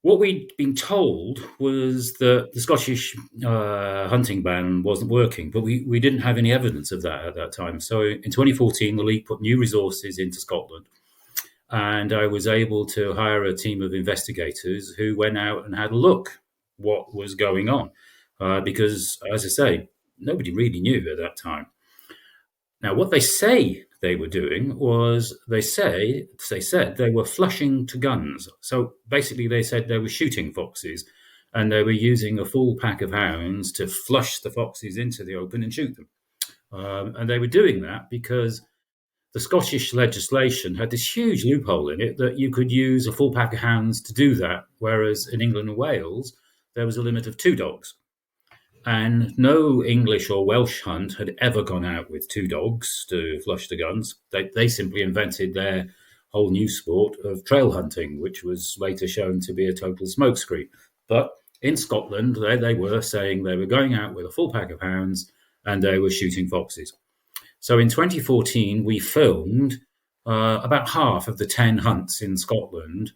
What we'd been told was that the Scottish hunting ban wasn't working, but we didn't have any evidence of that at that time. So in 2014, the League put new resources into Scotland, and I was able to hire a team of investigators who went out and had a look what was going on, because, as I say, nobody really knew at that time. Now, what they say they were doing was they said they were flushing to guns. So basically, they said they were shooting foxes, and they were using a full pack of hounds to flush the foxes into the open and shoot them. And they were doing that because the Scottish legislation had this huge loophole in it that you could use a full pack of hounds to do that, whereas in England and Wales, there was a limit of 2 dogs. And no English or Welsh hunt had ever gone out with 2 dogs to flush the guns. They simply invented their whole new sport of trail hunting, which was later shown to be a total smokescreen. But in Scotland, they were saying they were going out with a full pack of hounds and they were shooting foxes. So in 2014, we filmed about half of the 10 hunts in Scotland.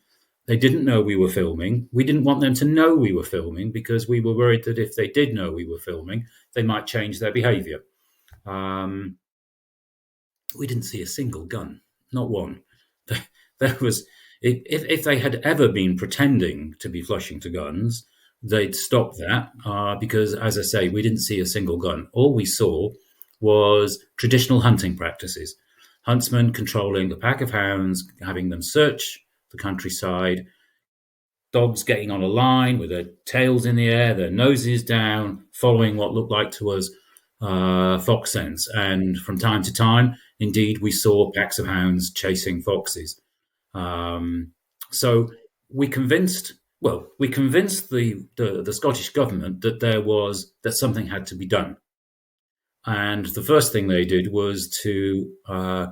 They didn't know we were filming. We didn't want them to know we were filming because we were worried that if they did know we were filming, they might change their behavior. We didn't see a single gun, not one. There was, if they had ever been pretending to be flushing to guns, they'd stop that because, as I say, we didn't see a single gun. All we saw was traditional hunting practices. Huntsmen controlling a pack of hounds, having them search the countryside, dogs getting on a line with their tails in the air, their noses down, following what looked like to us fox scents. And from time to time, indeed, we saw packs of hounds chasing foxes. So we convinced the Scottish government that something had to be done. And the first thing they did was to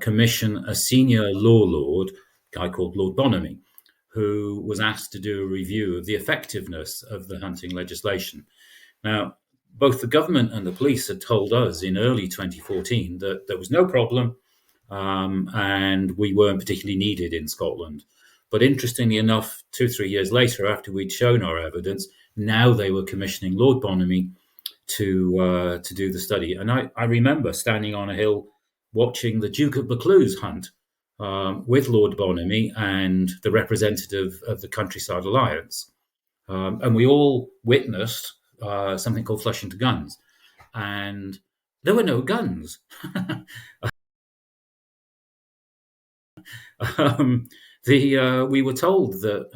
commission a senior law lord, a guy called Lord Bonamy, who was asked to do a review of the effectiveness of the hunting legislation. Now, both the government and the police had told us in early 2014 that there was no problem and we weren't particularly needed in Scotland. But interestingly enough, 2 or 3 years later, after we'd shown our evidence, now they were commissioning Lord Bonamy to do the study. And I remember standing on a hill watching the Duke of Buccleuch's hunt with Lord Bonamy and the representative of the Countryside Alliance. And we all witnessed something called flushing to guns. And there were no guns. We were told that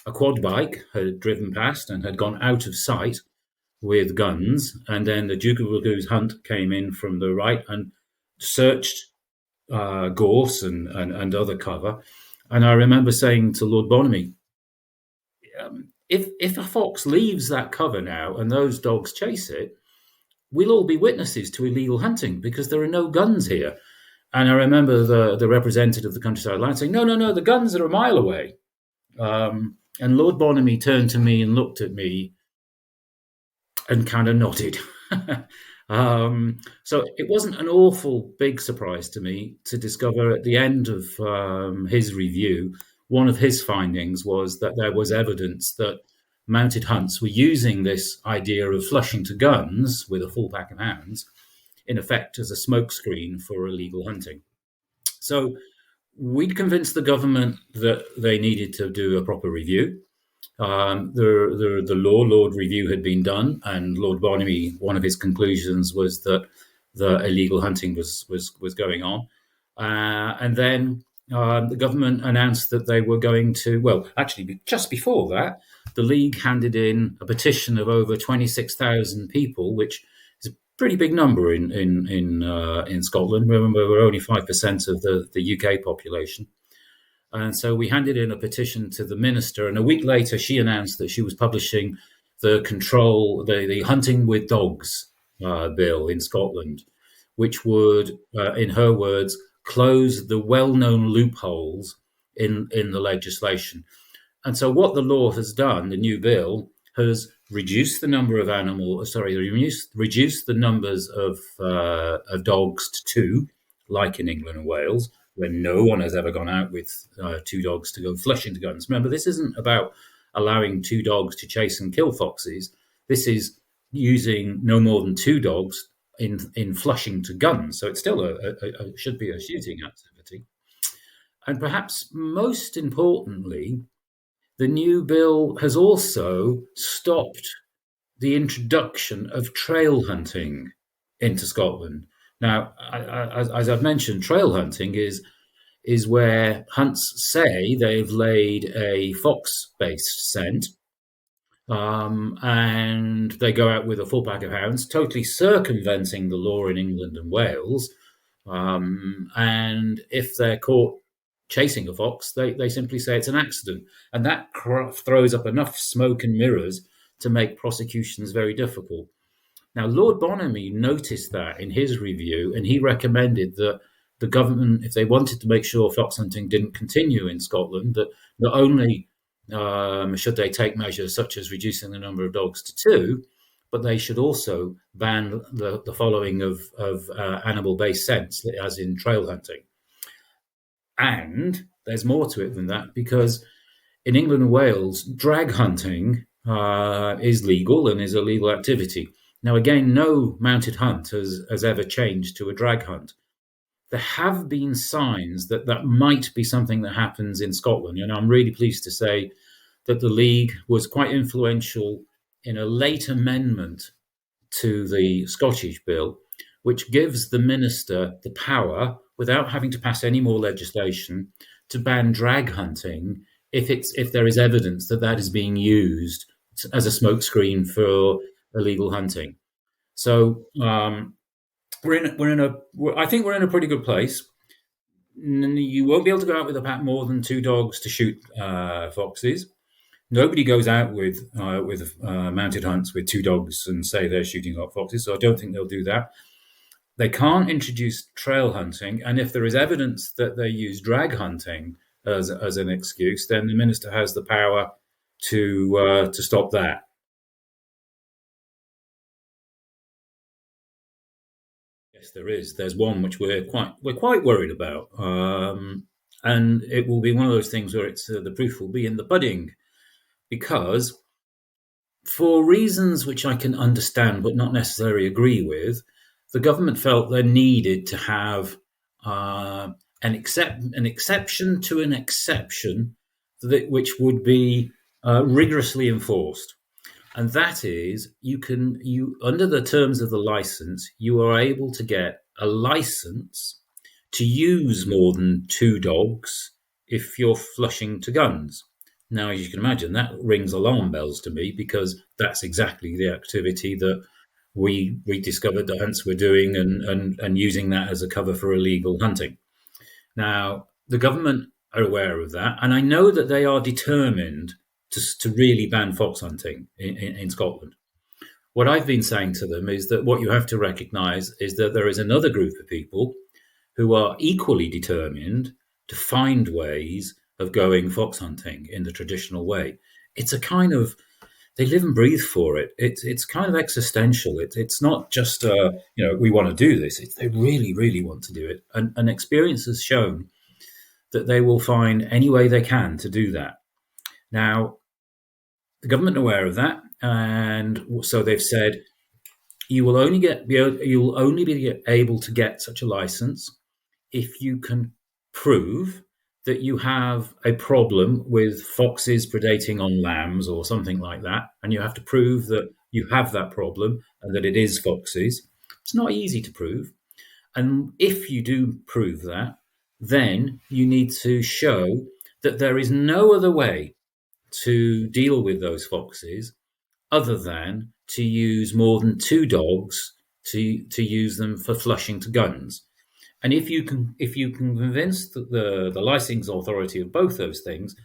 a quad bike had driven past and had gone out of sight with guns, and then the Duke of Buccleuch's hunt came in from the right and searched gorse and other cover. And I remember saying to Lord Bonamy, if a fox leaves that cover now and those dogs chase it, we'll all be witnesses to illegal hunting because there are no guns here. And I remember the representative of the Countryside Alliance saying, no, the guns are a mile away. And Lord Bonamy turned to me and looked at me and kind of nodded. So it wasn't an awful big surprise to me to discover at the end of his review, one of his findings was that there was evidence that mounted hunts were using this idea of flushing to guns with a full pack of hounds, in effect, as a smokescreen for illegal hunting. So we'd convinced the government that they needed to do a proper review. The law Lord review had been done, and Lord Bonamy, one of his conclusions was that the illegal hunting was going on. And then the government announced that they were going to, well, actually, just before that, the League handed in a petition of over 26,000 people, which is a pretty big number in Scotland. Remember, we're only 5% of the UK population. And so we handed in a petition to the minister, and a week later she announced that she was publishing the hunting with dogs bill in Scotland, which would, in her words, close the well-known loopholes in the legislation. And so what the law has done, the new bill, has reduced the number of reduced the numbers of dogs to 2, like in England and Wales, where no one has ever gone out with 2 dogs to go flushing to guns. Remember, this isn't about allowing 2 dogs to chase and kill foxes. This is using no more than 2 dogs in flushing to guns. So it's still should be a shooting activity. And perhaps most importantly, the new bill has also stopped the introduction of trail hunting into Scotland. Now, as I've mentioned, trail hunting is where hunts say they've laid a fox-based scent, and they go out with a full pack of hounds, totally circumventing the law in England and Wales. And if they're caught chasing a fox, they simply say it's an accident. And that throws up enough smoke and mirrors to make prosecutions very difficult. Now, Lord Bonamy noticed that in his review, and he recommended that the government, if they wanted to make sure fox hunting didn't continue in Scotland, that not only should they take measures such as reducing the number of dogs to 2, but they should also ban the following of animal-based scents, as in trail hunting. And there's more to it than that, because in England and Wales, drag hunting is legal and is a legal activity. Now, again, no mounted hunt has ever changed to a drag hunt. There have been signs that that might be something that happens in Scotland. And I'm really pleased to say that the League was quite influential in a late amendment to the Scottish bill, which gives the minister the power, without having to pass any more legislation, to ban drag hunting if there is evidence that that is being used as a smokescreen for illegal hunting. So I think we're in a pretty good place. You won't be able to go out with a pack more than 2 dogs to shoot foxes. Nobody goes out with mounted hunts with 2 dogs and say they're shooting up foxes. So I don't think they'll do that. They can't introduce trail hunting, and if there is evidence that they use drag hunting as an excuse, then the minister has the power to stop that. Yes, there is. There's one which we're quite worried about, and it will be one of those things where it's the proof will be in the pudding, because for reasons which I can understand but not necessarily agree with, the government felt they needed to have an exception to an exception which would be rigorously enforced. And that is, you under the terms of the license, you are able to get a license to use more than 2 dogs if you're flushing to guns. Now, as you can imagine, that rings alarm bells to me, because that's exactly the activity that we discovered the hunts were doing, and using that as a cover for illegal hunting. Now, the government are aware of that, and I know that they are determined to really ban fox hunting in Scotland. What I've been saying to them is that what you have to recognise is that there is another group of people who are equally determined to find ways of going fox hunting in the traditional way. It's a kind of, they live and breathe for it. It's kind of existential. It's not just we want to do this. They really, really want to do it, and experience has shown that they will find any way they can to do that. Now, the government are aware of that, and so they've said you will only be able to get such a license if you can prove that you have a problem with foxes predating on lambs or something like that, and you have to prove that you have that problem and that it is foxes. It's not easy to prove, and if you do prove that, then you need to show that there is no other way to deal with those foxes other than to use more than 2 dogs to use them for flushing to guns. And if you can convince the licensing authority of both those things,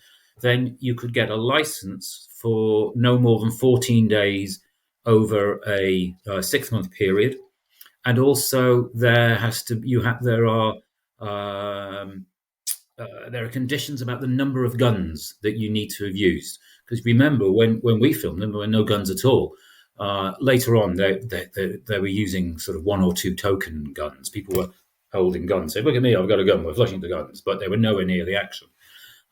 then you could get a license for no more than 14 days over a 6-month period. And also there are conditions about the number of guns that you need to have used. Because remember, when we filmed them, there were no guns at all. Later on, they were using sort of 1 or 2 token guns. People were holding guns, saying, "Look at me, I've got a gun, we're flushing the guns," but they were nowhere near the action.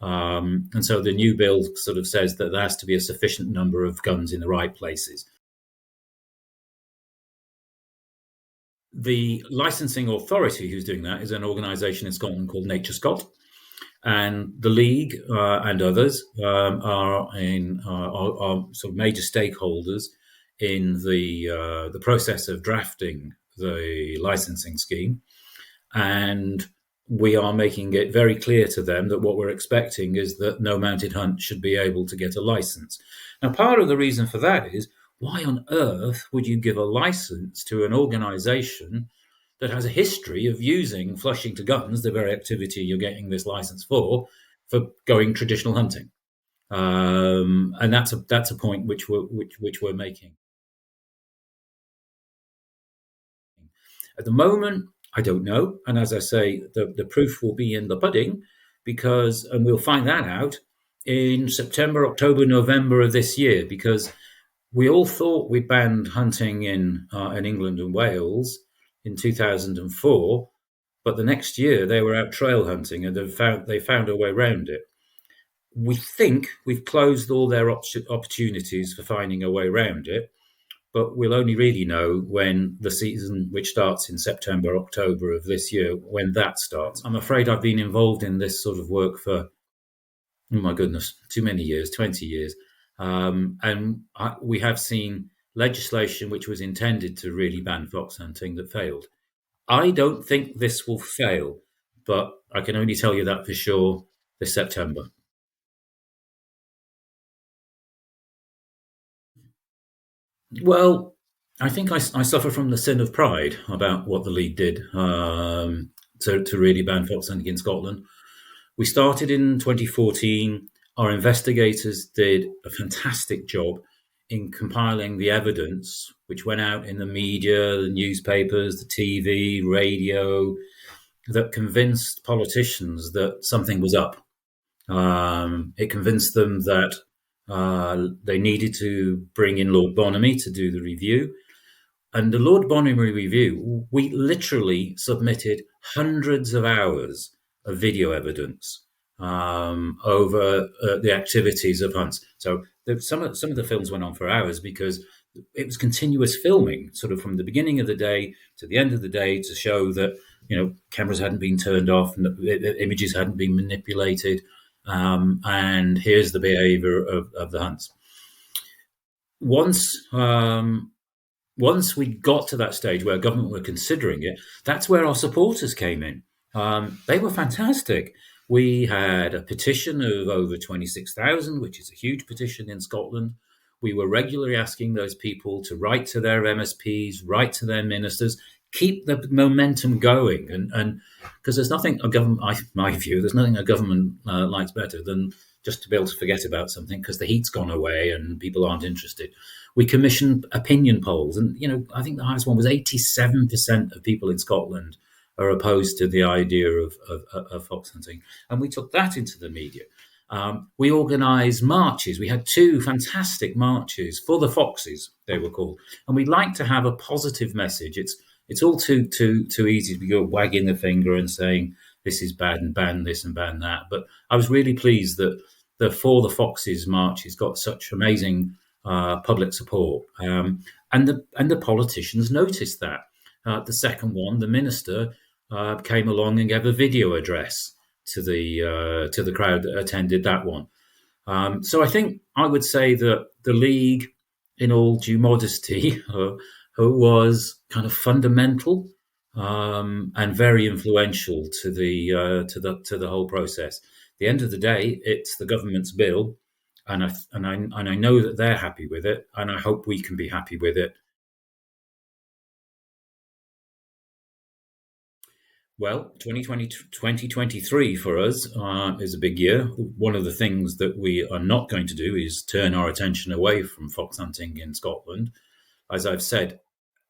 And so the new bill sort of says that there has to be a sufficient number of guns in the right places. The licensing authority who's doing that is an organisation in Scotland called Nature Scot, and the league and others are sort of major stakeholders in the process of drafting the licensing scheme, and we are making it very clear to them that what we're expecting is that no mounted hunt should be able to get a license. Now, part of the reason for that is, why on earth would you give a license to an organisation that has a history of using flushing to guns, the very activity you're getting this license for going traditional hunting? And that's a point which we're making. At the moment, I don't know, and as I say, the proof will be in the pudding, and we'll find that out in September, October, November of this year, because we all thought we banned hunting in England and Wales in 2004, but the next year they were out trail hunting and they found a way around it. We think we've closed all their opportunities for finding a way around it, but we'll only really know when the season, which starts in September, October of this year, when that starts. I'm afraid I've been involved in this sort of work for, oh my goodness, too many years, 20 years. We have seen legislation which was intended to really ban fox hunting that failed. I don't think this will fail, but I can only tell you that for sure this September. Well, I think I suffer from the sin of pride about what the League did to really ban fox hunting in Scotland. We started in 2014. Our investigators did a fantastic job in compiling the evidence, which went out in the media, the newspapers, the TV, radio, that convinced politicians that something was up. It convinced them that they needed to bring in Lord Bonamy to do the review. And the Lord Bonamy review, we literally submitted hundreds of hours of video evidence over the activities of hunts. So some of the films went on for hours because it was continuous filming, sort of from the beginning of the day to the end of the day, to show that cameras hadn't been turned off and the images hadn't been manipulated. And here's the behaviour of the hunts. Once we got to that stage where government were considering it, that's where our supporters came in. They were fantastic. We had a petition of over 26,000, which is a huge petition in Scotland. We were regularly asking those people to write to their MSPs, write to their ministers, keep the momentum going. And because there's nothing my view, there's nothing a government likes better than just to be able to forget about something because the heat's gone away and people aren't interested. We commissioned opinion polls, and I think the highest one was 87% of people in Scotland are opposed to the idea of fox hunting, and we took that into the media. We organised marches. We had 2 fantastic marches for the foxes, they were called, and we'd like to have a positive message. It's all too easy to be wagging the finger and saying this is bad and ban this and ban that. But I was really pleased that the For the Foxes marches got such amazing public support, and the politicians noticed that. The second one, the minister came along and gave a video address to the crowd that attended that one. So I think I would say that the League, in all due modesty, was kind of fundamental and very influential to the whole process. At the end of the day, it's the government's bill, and I know that they're happy with it, and I hope we can be happy with it. Well, 2023 for us is a big year. One of the things that we are not going to do is turn our attention away from fox hunting in Scotland. As I've said,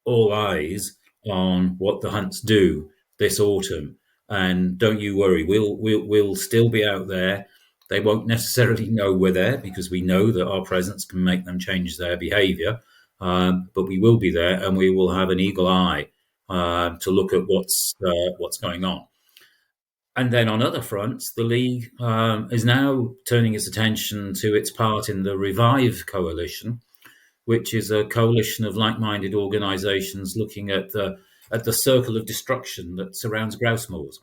all eyes on what the hunts do this autumn. And don't you worry, we'll still be out there. They won't necessarily know we're there because we know that our presence can make them change their behaviour. But we will be there, and we will have an eagle eye to look at what's going on. And then on other fronts, the League is now turning its attention to its part in the Revive Coalition, which is a coalition of like-minded organisations looking at the circle of destruction that surrounds grouse moors.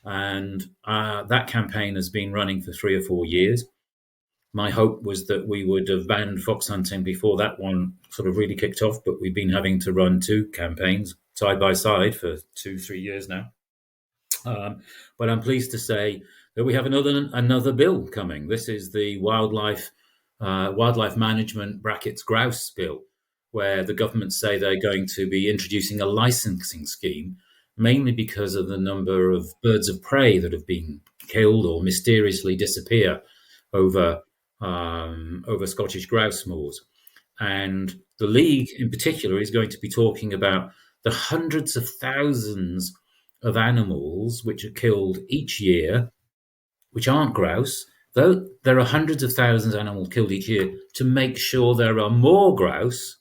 And that campaign has been running for 3 or 4 years. My hope was that we would have banned fox hunting before that one sort of really kicked off, but we've been having to run two campaigns side by side for 2, 3 years now. But I'm pleased to say that we have another bill coming. This is the wildlife management brackets grouse bill, where the government say they're going to be introducing a licensing scheme, mainly because of the number of birds of prey that have been killed or mysteriously disappear over over Scottish grouse moors. And the League, in particular, is going to be talking about the hundreds of thousands of animals which are killed each year, which aren't grouse, though there are hundreds of thousands of animals killed each year, to make sure there are more grouse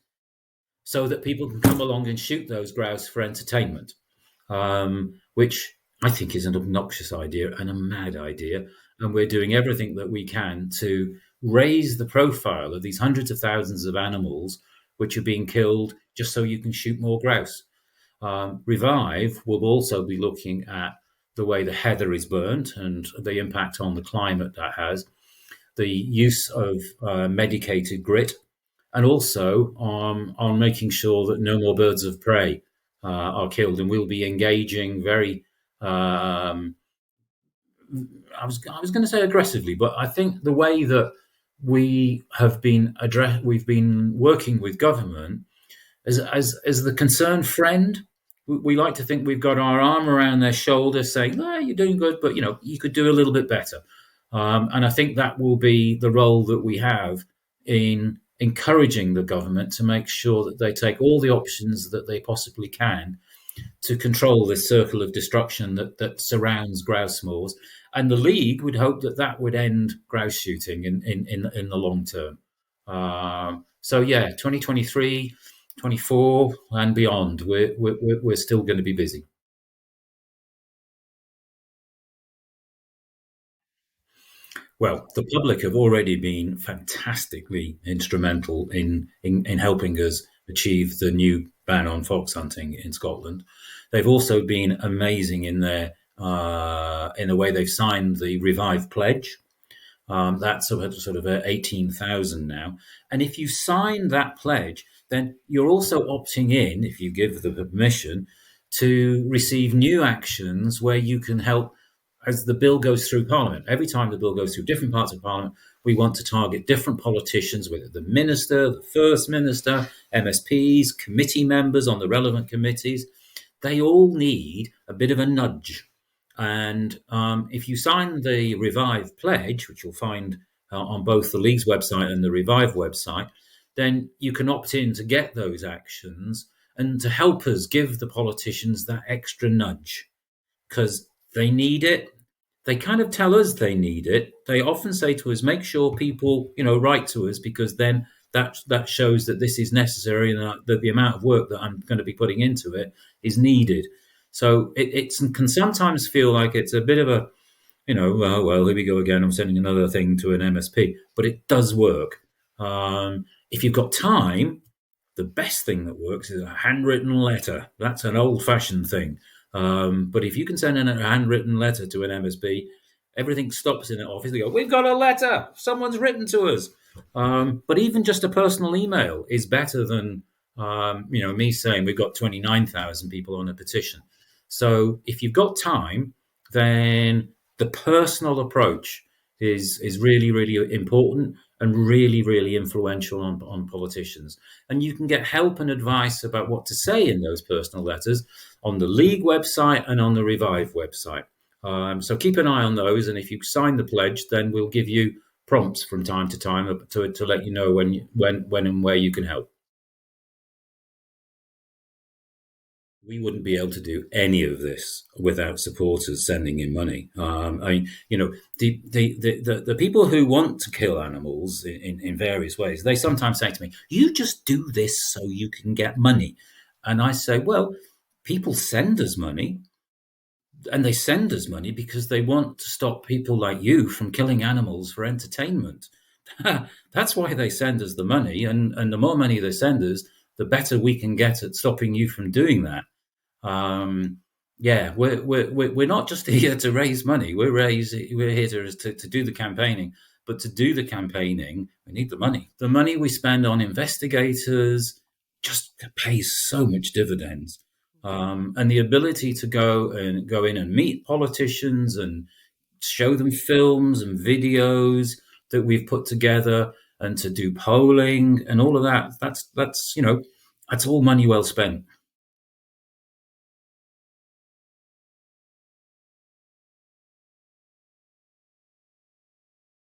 so that people can come along and shoot those grouse for entertainment, which I think is an obnoxious idea and a mad idea. And we're doing everything that we can to raise the profile of these hundreds of thousands of animals which are being killed just so you can shoot more grouse. Revive will also be looking at the way the heather is burnt and the impact on the climate that has, the use of medicated grit, and also on making sure that no more birds of prey are killed. And we'll be engaging very, I was going to say aggressively, but I think the way that we've been working with government as the concerned friend. We like to think we've got our arm around their shoulder saying, no, you're doing good, but you could do a little bit better. And I think that will be the role that we have in encouraging the government to make sure that they take all the options that they possibly can to control this circle of destruction that surrounds grouse moors. And the League would hope that that would end grouse shooting in the long term. So yeah, 2023, 24 and beyond, we're still going to be busy. Well, the public have already been fantastically instrumental in helping us achieve the new ban on fox hunting in Scotland. They've also been amazing in the way they've signed the Revive Pledge. That's sort of 18,000 now. And if you sign that pledge, then you're also opting in, if you give the permission, to receive new actions where you can help as the bill goes through Parliament. Every time the bill goes through different parts of Parliament, we want to target different politicians, whether the Minister, the First Minister, MSPs, committee members on the relevant committees. They all need a bit of a nudge. And if you sign the Revive Pledge, which you'll find on both the League's website and the Revive website, then you can opt in to get those actions and to help us give the politicians that extra nudge, because they need it. They kind of tell us they need it. They often say to us, make sure people, write to us, because then that shows that this is necessary and that the amount of work that I'm going to be putting into it is needed. So it can sometimes feel like it's a bit of a, well, here we go again. I'm sending another thing to an MSP, but it does work. If you've got time, the best thing that works is a handwritten letter. That's an old-fashioned thing. But if you can send in a handwritten letter to an MSP, everything stops in the office. They go, we've got a letter. Someone's written to us. But even just a personal email is better than, me saying we've got 29,000 people on a petition. So if you've got time, then the personal approach is really, really important and really, really influential on politicians. And you can get help and advice about what to say in those personal letters on the League website and on the Revive website. So keep an eye on those. And if you sign the pledge, then we'll give you prompts from time to time to let you know when and where you can help. We wouldn't be able to do any of this without supporters sending in money. The people who want to kill animals in various ways, they sometimes say to me, you just do this so you can get money. And I say, well, people send us money. and they send us money because they want to stop people like you from killing animals for entertainment. That's why they send us the money, and the more money they send us, the better we can get at stopping you from doing that. Um, yeah, we're not just here to raise money. We're here to do the campaigning. But to do the campaigning, we need the money. The money we spend on investigators just pays so much dividends. And the ability to go in and meet politicians and show them films and videos that we've put together, and to do polling and all of that. That's all money well spent.